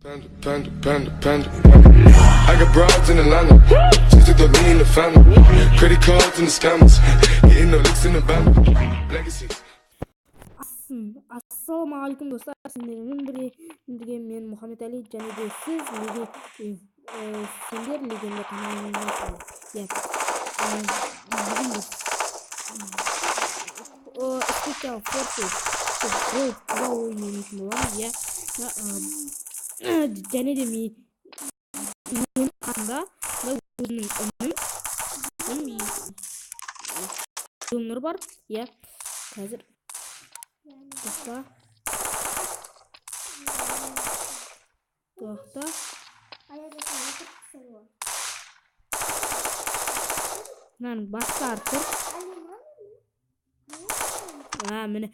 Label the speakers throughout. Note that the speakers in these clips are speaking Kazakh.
Speaker 1: Panda. I got broads in Atlanta. Just took the lean in the family. Credit cards and the scammers. Getting no licks in the band. Legacies.
Speaker 2: Ассалаумағалейкум достар, сендермен бірге мен Мұхаммед Али және де сіз сендер легенда каналында. Бүгін біз Special Forces Gold Pro ойнайтын боламыз. Және де мен қасымда өзімнің Юмнур бар. Қазір Тоқта. Мынаны бастар тұр. Міне.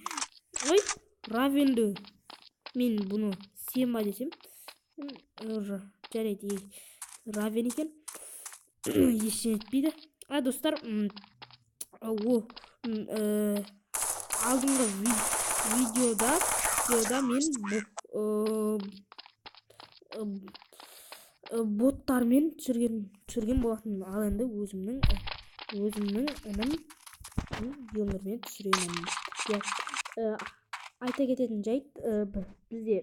Speaker 2: Ой, Равенді. Мен бұны Симба десем. Жарайды. Равен екен. Ештеңе етпейді. Достар, алдыңғы видеода мен боттармен түсірген болатын. Ал енді өзімнің інім Юмнурмен түсіремін. Айта кететін жайт, бізде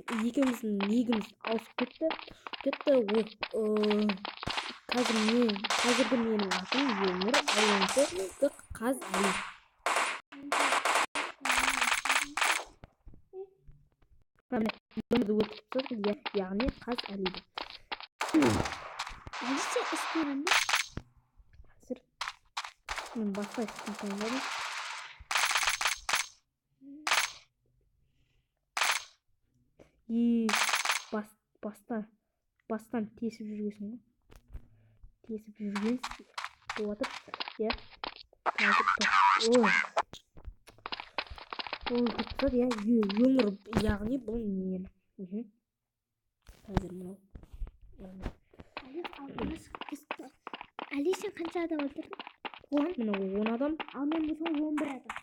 Speaker 2: екеуміздің негіміз ауысып кетті. Қазіргі менің атым Юмнур, ал Қаз Али. Яғни Қаз Алиді.
Speaker 3: Әліше істеймін бе?
Speaker 2: Қазір мен басқа істеймін таңдадым. Бастан тесіп жүргесің бе? Тесіп жүрген болатыр. Юмнур, яғни бұл мен. Қазір мынау.
Speaker 3: Али, сен қанша адам өлтірдің?
Speaker 2: Міне 10 адам.
Speaker 3: Ал мен бұсын 11 адам.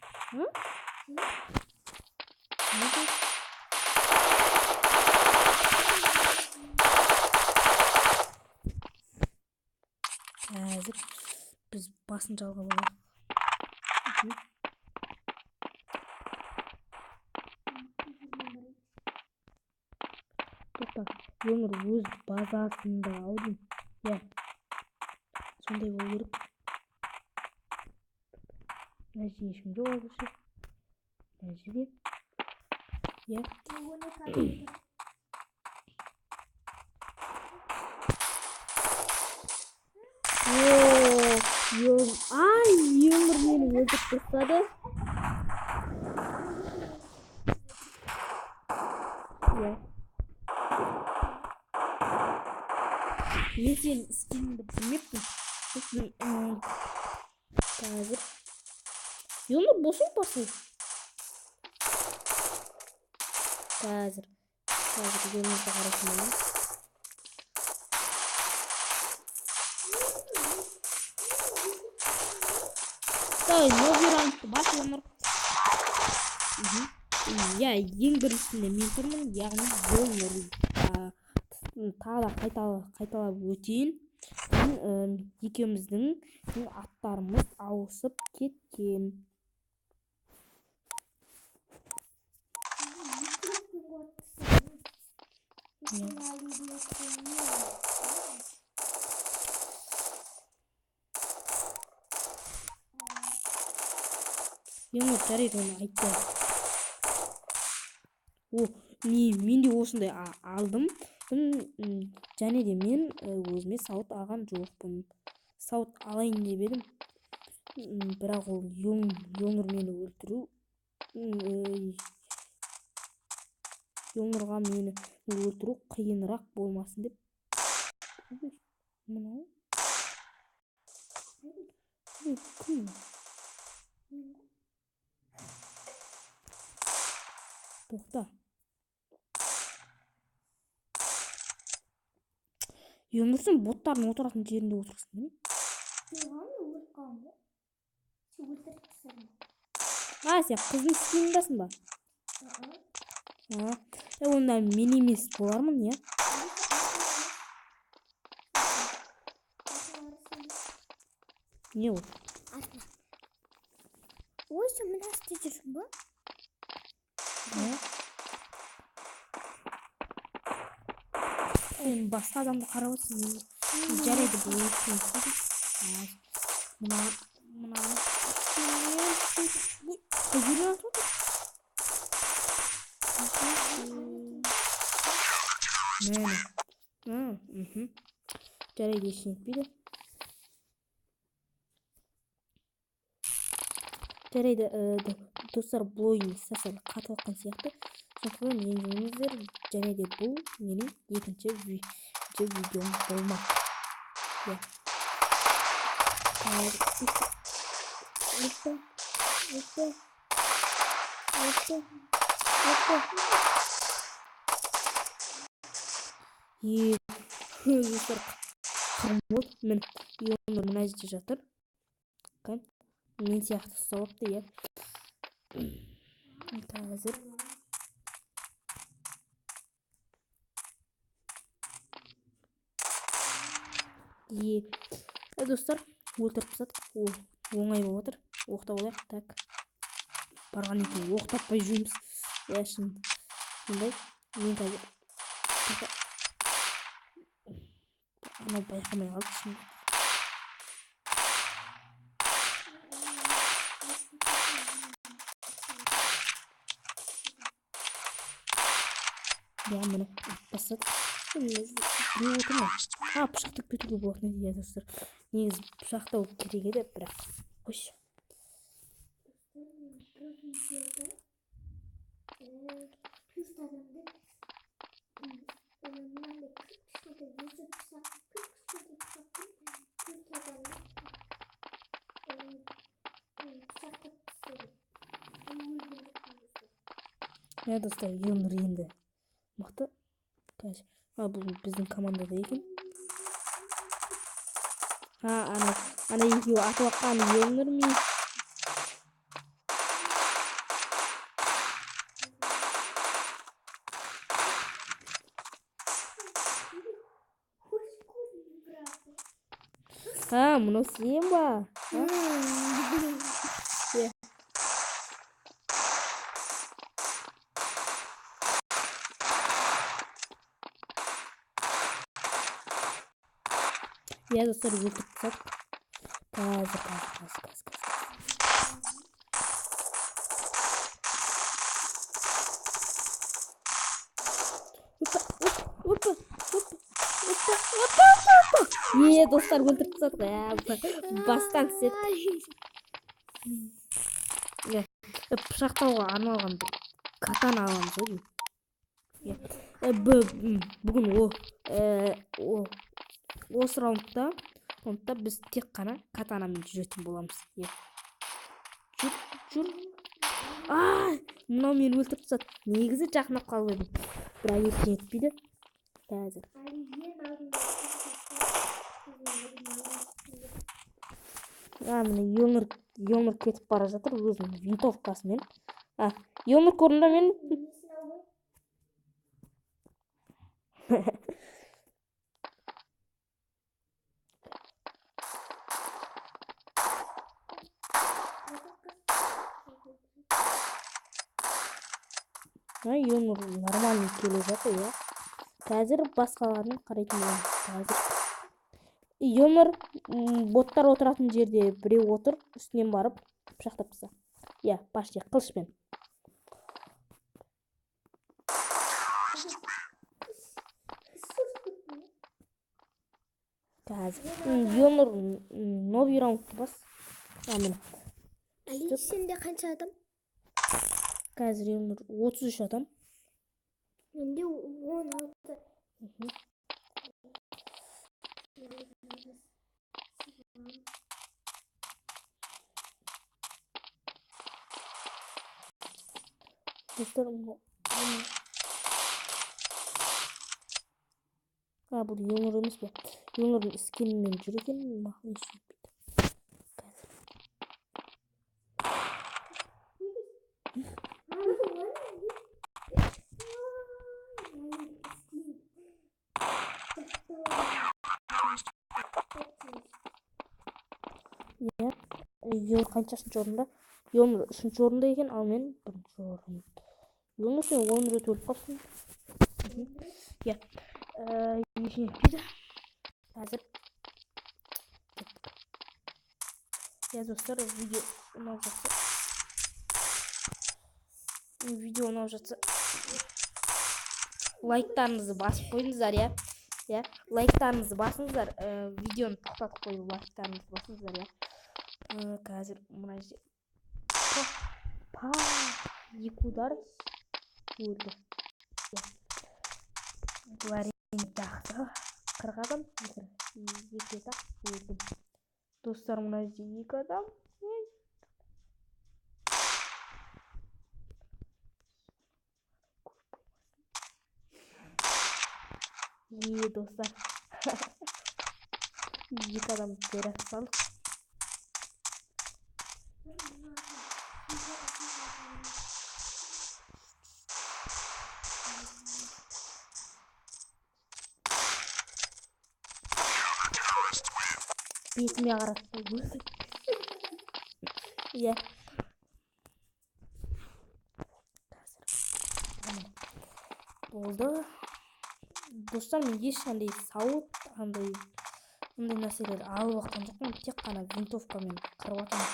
Speaker 2: Қазір біз басын жалғап аламыз. Юмнур өз базасында алдым. Сондай болу керек. Нәтижесім жоқ алғышы. Нәтиже. Юмнур мені өлтіріп тастады. Мен сен скиніңді білмеппін. Қазір Юмнур босың басың. Қазір Юмнурды қарасын болам. Новый раундты бас Юмнур. Ең бірісінде мен тұрмын, яғни Юмнур. Тағы қайталап өтейін. Екеуміздің аттарымыз ауысып кеткен. Юмнур жарайды, оны айтты. Мен де осындай алдым. Және де мен өзіме сауыт алған жоқпын. Сауыт алайын деп едім. Бірақ ол Юмнур мені өлтіру. Юмнурға мені өлтіру қиынырақ болмасын деп. Мынау? Кім? Тоқта. Юмнур, сен боттардың отыратын жерінде отырсың,
Speaker 3: не?
Speaker 2: Сен қыздың скиніндасың ба? Онда мен емес болармын, иә. Не ол?
Speaker 3: Ой, сен мына істеп жүрсің ба?
Speaker 2: Сен басқа адамды қарап отырсың. Жарайды, бұл өткен. Мына жарайды, ештеңе етпейді. Жарайды, достар, блогым сәл қатып жатқан сияқты. Сондықтан ренжімеңіздер. Және де бұл менің екінші видеом болмақ. Достар, қырмыз мін мына жерде жатыр. Мен сияқты ұсталыпты, иә. Қазір достар, өлтіріп тастадық. Оңай болып отыр. Оқтап алайық. Так, барған екен, оқтаппай жүрміз. Шын сондай. Мен қазір анау байқамай қалды шын. Мені бастады. Не отыр ма? Пышақтап кетуге болатын еді, достар. Негізі пышақтау керек еді, бірақ қойшы. Достар, Йонор енді мықты. Бұл біздің командада екен. Ана екеуі атып атқан Йонор мен. Мынау сен ба? Достар, өлтіріп тастадық. Қазір. Достар, өлтіріп тастадық. Бастан істедік. Пышақтауға арналған катана аламыз. Бүгін осы раундта біз тек қана катанамен жүретін боламыз. Жүр. Мынау мені өлтіріп тастады. Негізі жақындап қалып едім, бірақ ештеңе етпейді. Қазір міне Йонор кетіп бара жатыр өзінің винтовкасымен. Йонор көрінді мен. Йонор нормальный келе жатыр, иә. Қазір басқаларын қарайтын боламыз. Йонор боттар отыратын жерде біреу отыр, үстінен барып пышақтап тастады. Почти қылышпен. Қазір Йонор новый раундты бас.
Speaker 3: Али, сенде қанша адам?
Speaker 2: Қазір Йонор 33 адам.
Speaker 3: Менде 16.
Speaker 2: Достар, бұл Йонор емес пе? Йонордың скинмен жүр екен. Йонор қаншасыншы орында? Йонор 3-ші орында екен, ал мен 1-ші орын. Йонор сен 10 рет өліп қалыпсың. Иә. Ештеңе етпейді. Қазір иә достар, видео ұнап жатса лайктарыңызды басып қойыңыздар, иә. Лайктарыңызды басыңыздар. Видеоны тоқтатып қойып лайктарыңызды басыңыздар, иә. Қазір мына жерде екі удар өлді. Бұл әрине жақсы. 40 адам екі ақ өлдім. Достар, мына жерде 2 адам. Достар. 2 адам жарақат салдық. Бетіме қаратты өлді. Иә. Болды. Достар, мен ешқандай сауыт, андай нәрселер алып жатқан жоқпын. Тек қана винтовкамен қырып жатамын.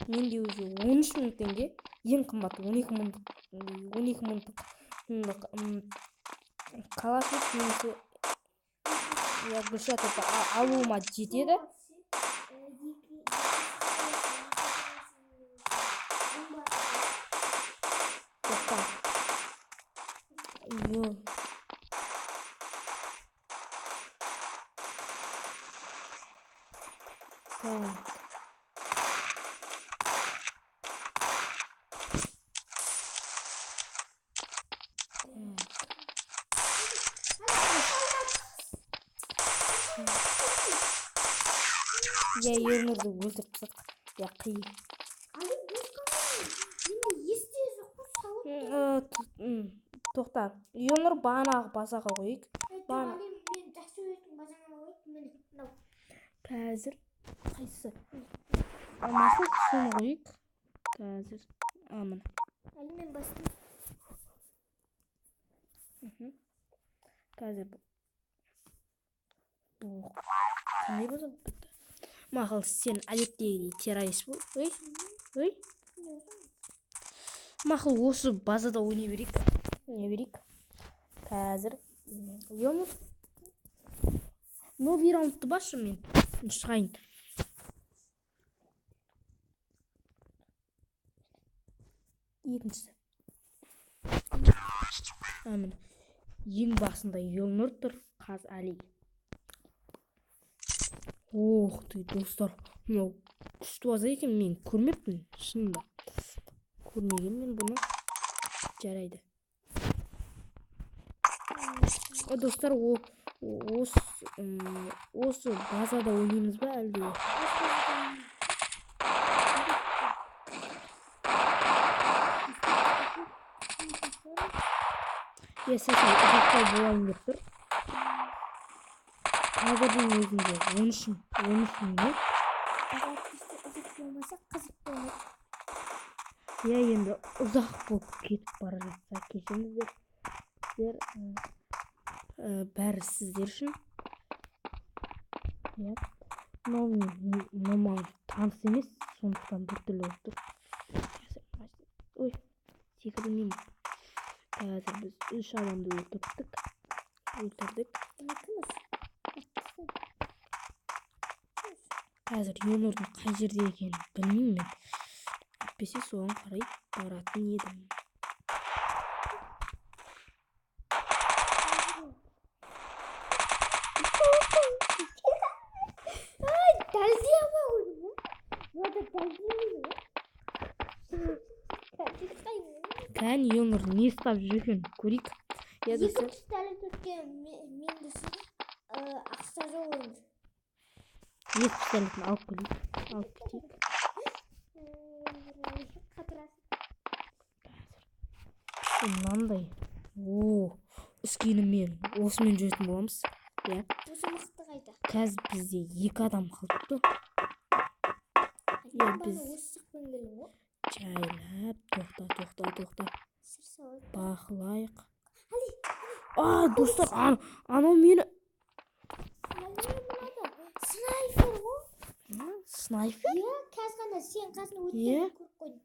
Speaker 2: Менде өзі 13 мың теңге, ең қымбаты 12 мыңдық калашник немесе гүлшат алуыма жетеді. Я Йонорды өлтіріп тастадық. Я қиын. Тоқта. Йонор бағанағы базаға қойық. Қазір қайсы? Алмасы соны қойық. Қазір амын.
Speaker 3: Әлі мен бастым.
Speaker 2: Қазір бұл қандай база бітті? Мақыл, сен әдеттегідей террорист бұл. Ой. Мақыл, осы базада ойнай берейік. Қазір Йонор. Но бір раундты басшы мен. Шығайын. Екіншісі. Амын. Ең басында Йонор тұр. Қаз Али. Ох ты, достар. Мынау күшті база екен, мен көрмеппін. Шынында. Көрмеген мен бұны. Жарайды. Достар, осы базада ойнаймыз ба әлде? Сәсен ұзақтай болайын деп тұр. Қазірдің өзінде 13 минут.
Speaker 3: Ұзақ болмаса қызық болады.
Speaker 2: Я енді ұзақ болып кетіп бара жатса кешіңіздер. Бәрі сіздер үшін. Мынау таныс емес, сондықтан біртүрлі болып тұр. Ой, секірмеймін. Қазір біз 3 адамды өлтірдік. Қазір Йонордың қай жерде екенін білмеймін мен. Әйтпесе соған қарай баратын едім. Кән Йонор не істеп жүрген көрейік.
Speaker 3: Екі пистолет өткен менде ақша жоқ ойын.
Speaker 2: Екі пистолетін алып кетейік. Мынандай. Өскені мен осымен жүретін боламыз.
Speaker 3: Осы мықты қайда?
Speaker 2: қазір бізде 2 адам қалыпты.
Speaker 3: біз осы жақпен келем ғой.
Speaker 2: Жайлап, тоқта.
Speaker 3: Сыр салайық.
Speaker 2: Бақылайық.
Speaker 3: Али.
Speaker 2: Достар, анау мені.
Speaker 3: Снайпер ғой.
Speaker 2: Снайпер?
Speaker 3: Иә, қазір ғана сен қасына өткенін көріп қойдым.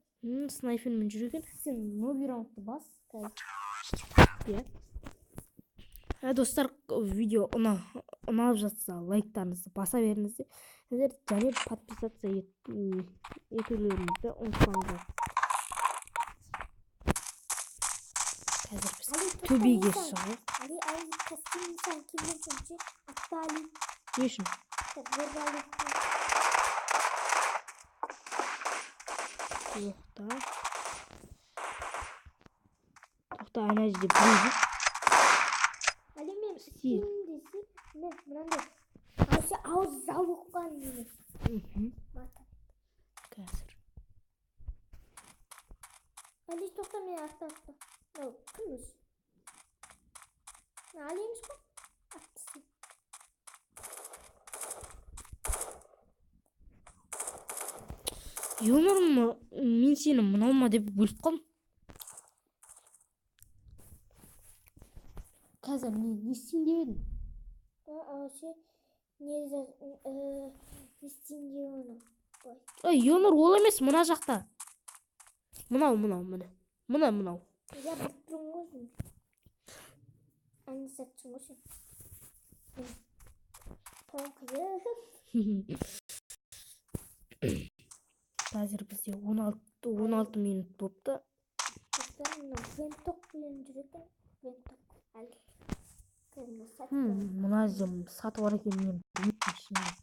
Speaker 2: Снайпермен жүр екен. Сен новый раундты бас. Иә. Достар, видео ұнап жатса лайктарыңызды баса беріңіздер. Және подписаться етулеріңізді ұмытпаңыздар. Қазір біз төбеге шығып.
Speaker 3: Али костюм сан киген соң атта Али.
Speaker 2: Не үшін? Тоқта, ана жерде біреу.
Speaker 3: Али мен киім десе, мен мынандай ауыз зал оққан деймін.
Speaker 2: Қазір.
Speaker 3: Али тоқта, мен атта. Кім өзі? Али емес қой? Аттысы.
Speaker 2: Юморым, мен сені мынаума деп өліп қалдым. Қазір не істейін деп едім?
Speaker 3: Не істейін деп оны?
Speaker 2: Юмор ол емес, мына жақта. Мынау. Мына.
Speaker 3: Я біліп тұрмын ғой сен. Әне сәтсің ғой сен.
Speaker 2: Қазір бізде 16 минут болыпты.
Speaker 3: Венток білен жүретін. Венток. Әлі.
Speaker 2: Мына жерде саты бар екен, мен білмеймін шынымен.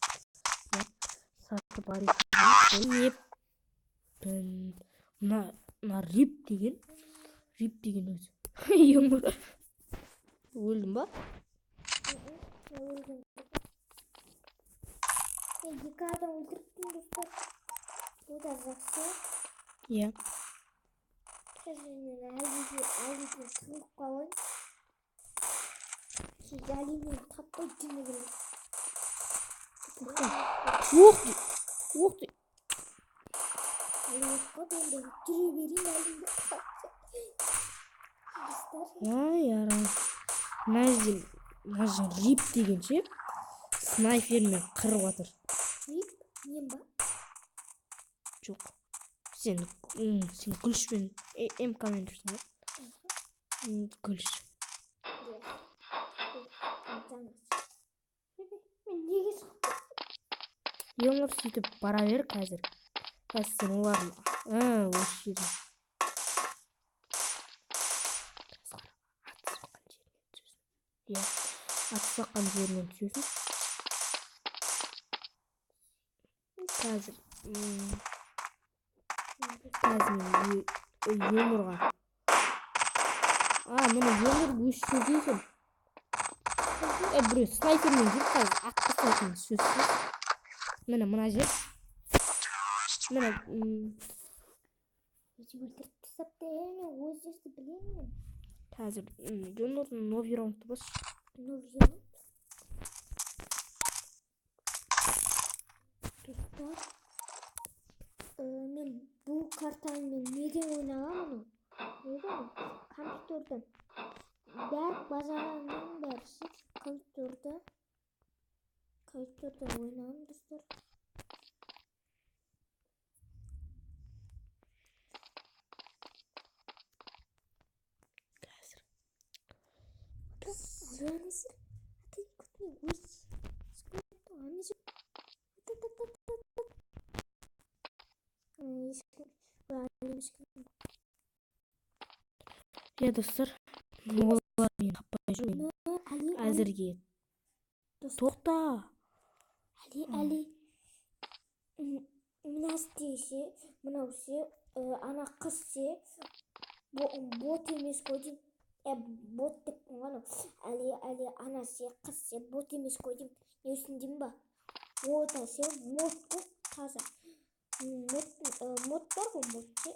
Speaker 2: Саты бар екен. Мына рип деген өзі. Юмор. Өлдім ба?
Speaker 3: Өлдім. Екі адам өлтіріптің достар. Бұл да жақсы.
Speaker 2: Иә.
Speaker 3: Қазір мен әлі тұғып қалайын. Әлімен таппай жүні келем.
Speaker 2: Оқ де.
Speaker 3: Әліққа да жүре берейін әлімді.
Speaker 2: Ярам. Мына жерде рип деген ше, снайпермен қырып жатыр.
Speaker 3: Рип? Мен ба?
Speaker 2: Жоқ. Сен күлішпен МК-мен жүрсің ба? Күліш.
Speaker 3: Мен неге соқтым?
Speaker 2: Юмор сөйтіп бара бер қазір. Сен олардың осы жерде. Атсаққан жерінен түсесің. Қазір мен юморға. Міне юмор өші жерде екен. Біреу снайпермен жүр қазір. Атты сайтын сөзсіз. Мына жер. Міне.
Speaker 3: Өзі өлтіріп тастапты, мен өз жерді білемін.
Speaker 2: Қазір юмордың новый раундты бас.
Speaker 3: Новый раунд? Достар, мен бұл картаны мен неден ойнағамын? Неден? Компьютерден. Бәрі базаранның бәрісі компьютерден ойнағам, достар. Реализер. Ты куда не уйдешь? Сколько они же.
Speaker 2: Я достар. Олар мені таппай жүр. Әзірге. Тоқта.
Speaker 3: Али. Мына істесе, мынау се, ана қыз се, бот емес қой деймін. Бот деп қойған. Әлі ана се, қыз се, бот емес қой деймін. Не үшін деймін ба? О да се, мод қой таза. Мод бар ғой, мод се.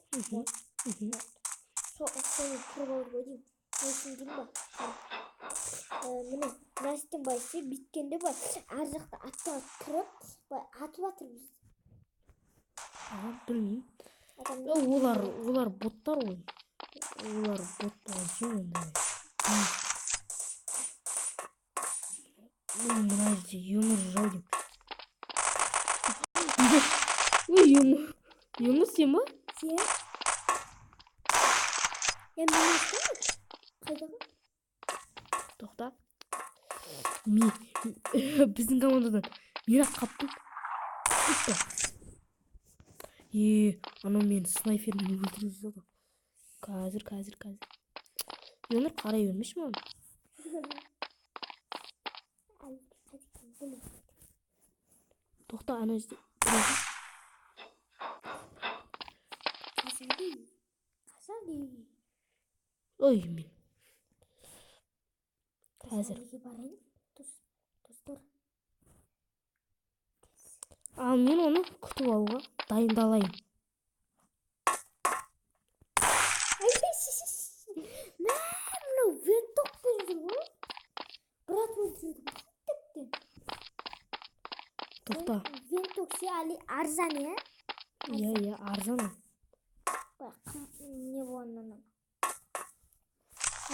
Speaker 3: Соны тұрып алып қой деймін. Не үшін деймін ба? міне мына жерден былай істеп бүйткенде былай ар жақта аттап кіріп былай атып жатыр бізді.
Speaker 2: Білмеймін. Олар боттар ғой. Олар бот болған ондай. Мына жерде юмор жау деп. Ой, юмор сен ма?
Speaker 3: Сен? Я мен қайдағы?
Speaker 2: Тоқта. Біздің командадан мен-ақ қаптым. Анау мен снайпермен өлтіріп жатыр. Қазір. Өмір қарай бермеші маған. Тоқта, ана жерде. Ой, мен. Қазір. Ал мен оны күтіп алуға дайындалайын.
Speaker 3: Мынау винтовкпен жүр ғой. Брат өлтірді.
Speaker 2: Тоқта.
Speaker 3: Винтовк ше арзан, иә?
Speaker 2: Иә, арзан.
Speaker 3: Не болғаннан.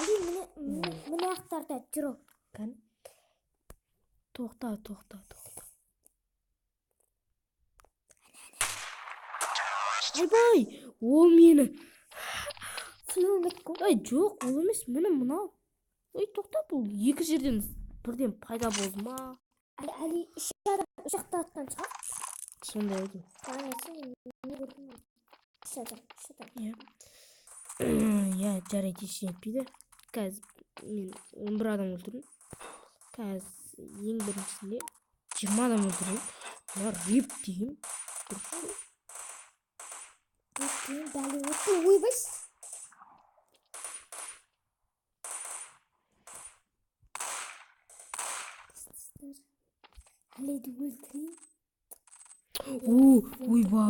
Speaker 3: Али міне ақтарда жүр.
Speaker 2: Кән? Тоқта. Айбай, ол мені. Ай, жоқ, ол емес, мені мынау. Ой, тоқта, бұл екі жерден бірден пайда болды ма?
Speaker 3: Али үш жақта аттан шығар.
Speaker 2: Сондай еді. Иә, жарайды, еш етпейді. Қазір мен 11 адам өлтірдім. Қазір ең біріншісінде 20 адам өлтірдім. Мына рип деймін.
Speaker 3: Дәлі өтті, ойбайс. Әлейді өлтірейін.
Speaker 2: Ойба.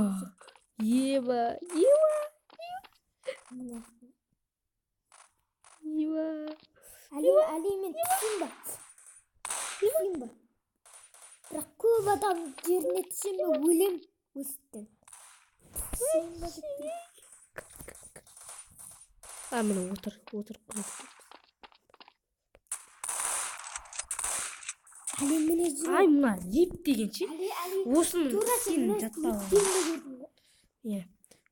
Speaker 2: Еба.
Speaker 3: Әли мен түсін ба? Бірақ көп адам жеріне түсен бе өлем өсттен.
Speaker 2: Міне отыр.
Speaker 3: Әли міне жүр.
Speaker 2: Ай, мына рип дегенше. Осының несін жаттап алайын.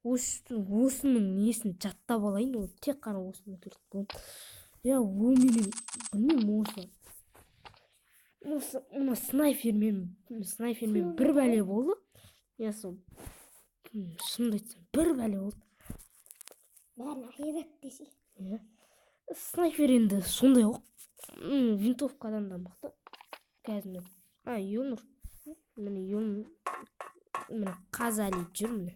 Speaker 2: Осының несін жаттап алайын. Ол тек қана осыны өлтірді. Ол менің білмеймін осы. Мына снайпермен бір бәле болды. Сол шынымды айтсам бір бәле болды.
Speaker 3: Бәрін ақират десе.
Speaker 2: Снайпер енді сондай ғой. Винтовкадан да мықты. Қазір юмор. Міне қазали жүр міне.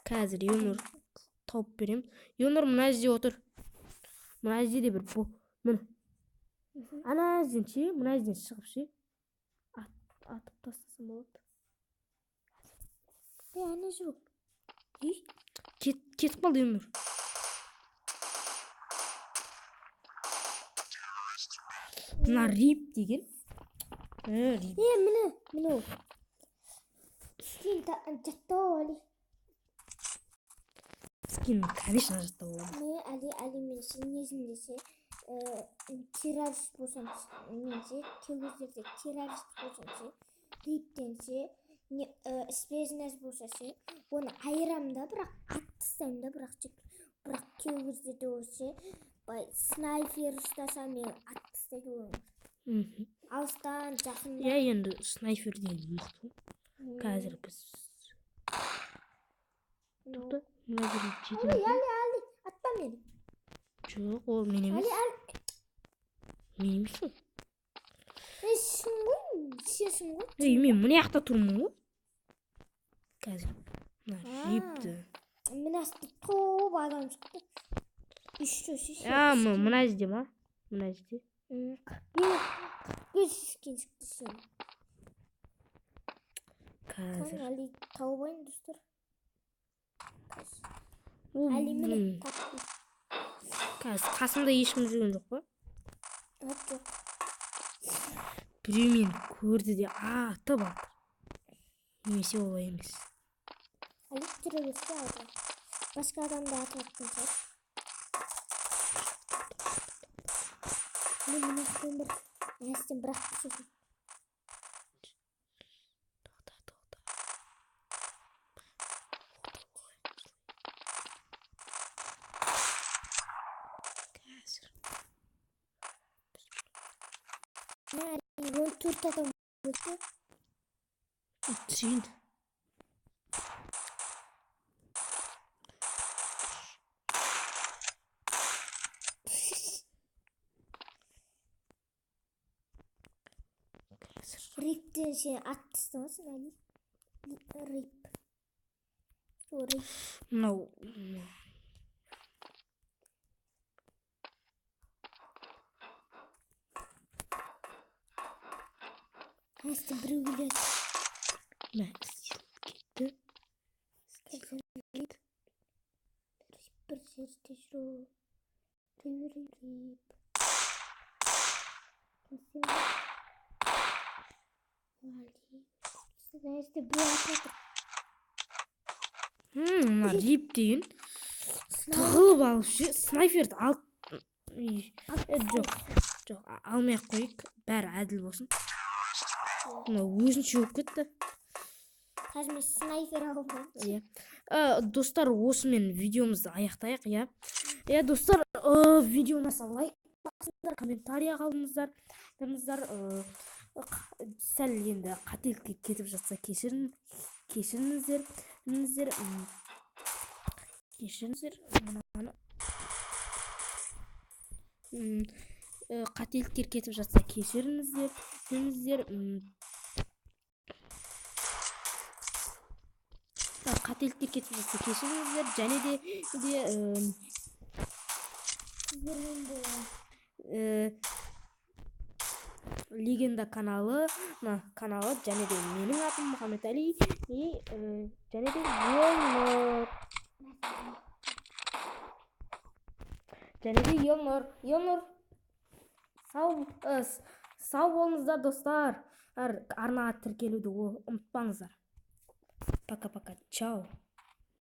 Speaker 2: Қазір юмор тауып берем. Юмор мына жерде отыр. Мына жерде бір міне. Ана жерден ше, мына жерден шығып ше. Атып тастасам болады.
Speaker 3: Ана жоқ.
Speaker 2: Кетіп қалды юмор. Мына рип деген.
Speaker 3: Міне. Скин жаттау Али.
Speaker 2: Скин, конечно, жаттау Али.
Speaker 3: Али мен сен несін десе, террорист болсам менше, кеуіздерде террорист болсам ше, риптенсе, спецназ болса ше, оны айырам да, бірақ аттыстайым да, бірақ кеуіздерде болса, снайпер ұстасам мен аттыстайды оламын. Алыстан жақында.
Speaker 2: Енді снайперден мықты. Қазір біз. Тоқта, мына жерде жетем.
Speaker 3: Али, атпа мені.
Speaker 2: Жоқ, ол мен емес. Мен емес ол.
Speaker 3: Сенсің ғой.
Speaker 2: Мен мына жақта тұрмын ғой. Қазір. Мына жепті.
Speaker 3: Мына асты топ адам шықты.
Speaker 2: Мына жерде ма? Мына жерде.
Speaker 3: Өз скен шықты сен.
Speaker 2: Қазір.
Speaker 3: Али тауып айын достар. Әли міне
Speaker 2: М,
Speaker 3: таптым.
Speaker 2: қазір қасымда ешкім жүрген жоқ па?
Speaker 3: Жоқ.
Speaker 2: Біреу мені көрді де атып жатыр. Немесе олай емес.
Speaker 3: Әли жүре берсе алды. Басқа адамды атып жатқан шығар. Мен мына жақтан бір нәрседен бір-ақ түсірдім.
Speaker 2: Тоқта. Қазір.
Speaker 3: Мына Әли 14 адам өлді.
Speaker 2: Түсейін.
Speaker 3: Риптен сен атып тастамасын Әли. Рип. О, рип.
Speaker 2: Мынау
Speaker 3: Әсті біреу келеді.
Speaker 2: мә кетті.
Speaker 3: Рип бір жерде жүр. Рип. Келсең бе? Әли. Әсті біреу атып жатыр.
Speaker 2: Мына рип деген тығылып алып жүр. Снайперді алып жоқ, алмай ақ қойып, бәрі әділ болсын. Мына өзінше болып кетті.
Speaker 3: Қазір мен снайпер алдым.
Speaker 2: Иә. Достар, осымен видеомызды аяқтайық, иә. Иә, достар, видео ұнаса лайк басыңыздар, комментария қалдыңыздар. Сәл енді қателікке кетіп жатса кешіріңіздер. Қателіктер кетіп жатса кешіріңіздер. Қателіктер кетіп жатса кешіріңіздер. Және де Легенда каналы және де менің атым Мұхаммед Әли және де Елнұр. Сау болыңыздар, достар. Арнаға тіркелуді ұмытпаңыздар. Пока-пока. Чао.